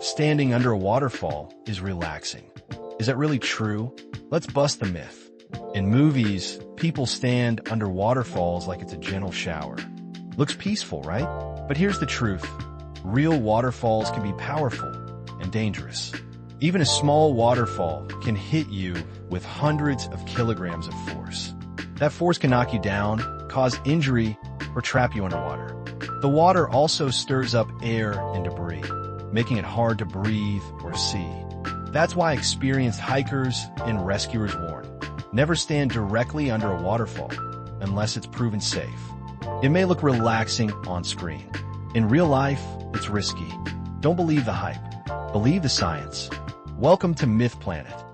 standing under a waterfall is relaxing. Is that really true? Let's bust the myth. In movies, people stand under waterfalls like it's a gentle shower. Looks peaceful, right? But here's the truth. Real waterfalls can be powerful and dangerous. Even a small waterfall can hit you with hundreds of kilograms of force. That force can knock you down, cause injury, or trap you underwater. The water also stirs up air and debris, making it hard to breathe or see. That's why experienced hikers and rescuers warn, never stand directly under a waterfall unless it's proven safe. It may look relaxing on screen. In real life, it's risky. Don't believe the hype. Believe the science. Welcome to MythPlanet.